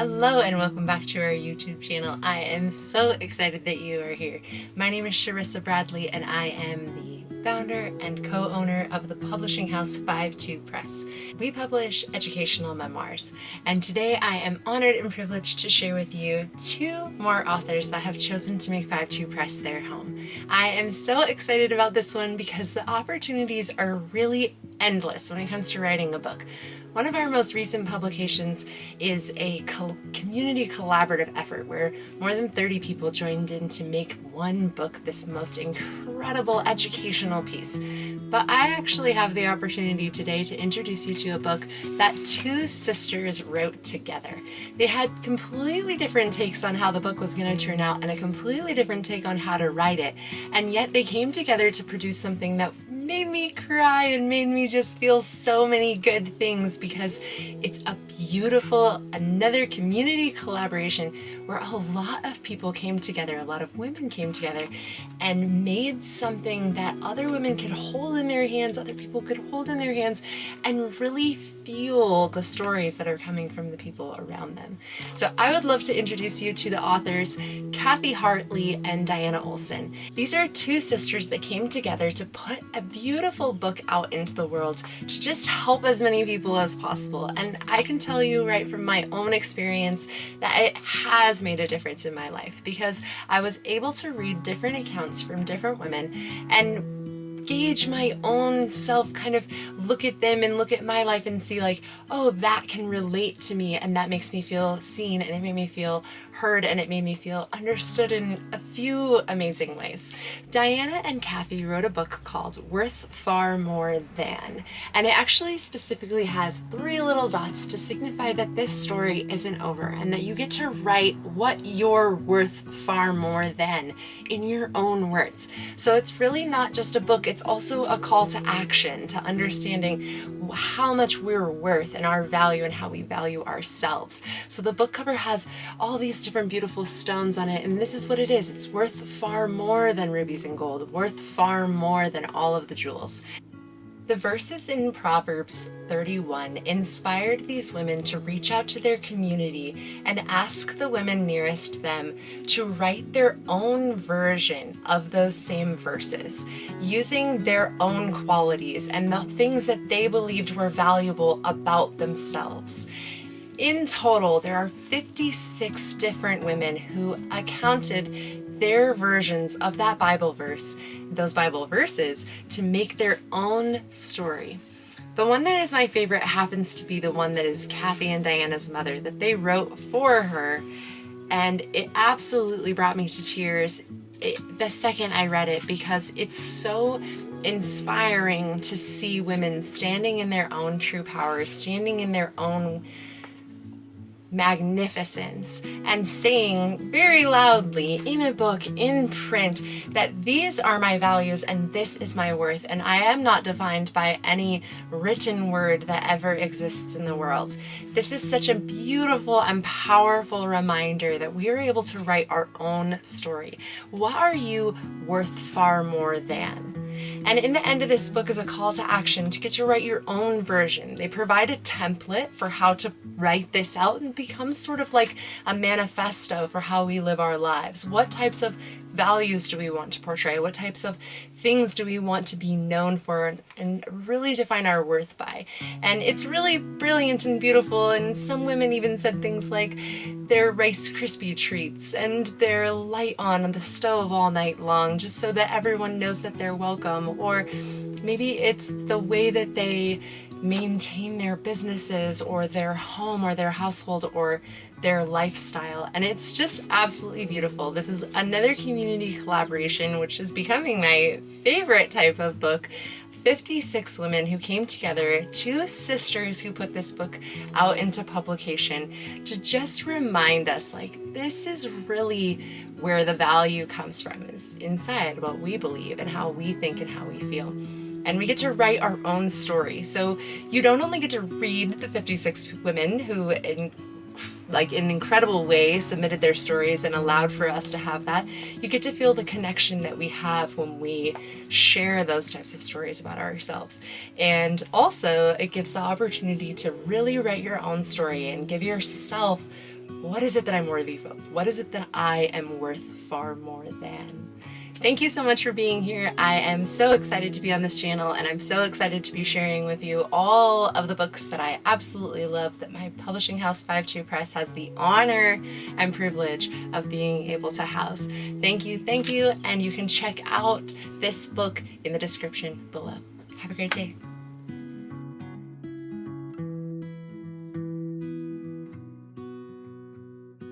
Hello and welcome back to our YouTube channel. I am so excited that you are here. My name is Sharissa Bradley and I am the founder and co-owner of the publishing house 52 Press. We publish educational memoirs, and today I am honored and privileged to share with you two more authors that have chosen to make 52 Press their home. I am so excited about this one because the opportunities are really endless when it comes to writing a book. One of our most recent publications is a community collaborative effort where more than 30 people joined in to make one book this most incredible educational piece. But I actually have the opportunity today to introduce you to a book that two sisters wrote together. They had completely different takes on how the book was going to turn out and a completely different take on how to write it, and yet they came together to produce something that made me cry and made me just feel so many good things, because it's a beautiful, another community collaboration where a lot of people came together, a lot of women came together and made something that other women could hold in their hands, other people could hold in their hands, and really feel the stories that are coming from the people around them. So I would love to introduce you to the authors Cathy Hartley and Dianna Olson. These are two sisters that came together to put a beautiful book out into the world to just help as many people as possible. And I can tell you right from my own experience that it has made a difference in my life, because I was able to read different accounts from different women and gauge my own self, kind of look at them and look at my life and see like, oh, that can relate to me, and that makes me feel seen, and it made me feel heard, and it made me feel understood in a few amazing ways. Dianna and Cathy wrote a book called Worth Far More Than, and it actually specifically has 3 little dots to signify that this story isn't over and that you get to write what you're worth far more than in your own words. So it's really not just a book, it's also a call to action, to understanding how much we're worth and our value and how we value ourselves. So the book cover has all these different beautiful stones on it, and this is what it is. It's worth far more than rubies and gold, worth far more than all of the jewels. The verses in Proverbs 31 inspired these women to reach out to their community and ask the women nearest them to write their own version of those same verses, using their own qualities and the things that they believed were valuable about themselves. In total, there are 56 different women who accounted their versions of that Bible verse, those Bible verses, to make their own story. The one that is my favorite happens to be the one that is Cathy and Dianna's mother, that they wrote for her, and it absolutely brought me to tears the second I read it, because it's so inspiring to see women standing in their own true power, standing in their own magnificence, and saying very loudly in a book, in print, that these are my values and this is my worth, and I am not defined by any written word that ever exists in the world. This is such a beautiful and powerful reminder that we are able to write our own story. What are you worth far more than? And in the end of this book is a call to action to get to write your own version. They provide a template for how to write this out, and becomes sort of like a manifesto for how we live our lives. What types of values do we want to portray? What types of things do we want to be known for and really define our worth by? And it's really brilliant and beautiful, and some women even said things like their Rice Krispie treats and their light on the stove all night long just so that everyone knows that they're welcome, or maybe it's the way that they maintain their businesses or their home or their household or their lifestyle. And it's just absolutely beautiful. This is another community collaboration, which is becoming my favorite type of book. 56 women who came together, two sisters who put this book out into publication to just remind us, like, this is really where the value comes from, is inside what we believe and how we think and how we feel. And we get to write our own story. So you don't only get to read the 56 women who in an incredible way submitted their stories and allowed for us to have that, you get to feel the connection that we have when we share those types of stories about ourselves. And also it gives the opportunity to really write your own story and give yourself What is it that I'm worthy of? What is it that I am worth far more than? Thank you so much for being here. I am so excited to be on this channel, and I'm so excited to be sharing with you all of the books that I absolutely love that my publishing house 52 Press has the honor and privilege of being able to house. Thank you, and you can check out this book in the description below. Have a great day.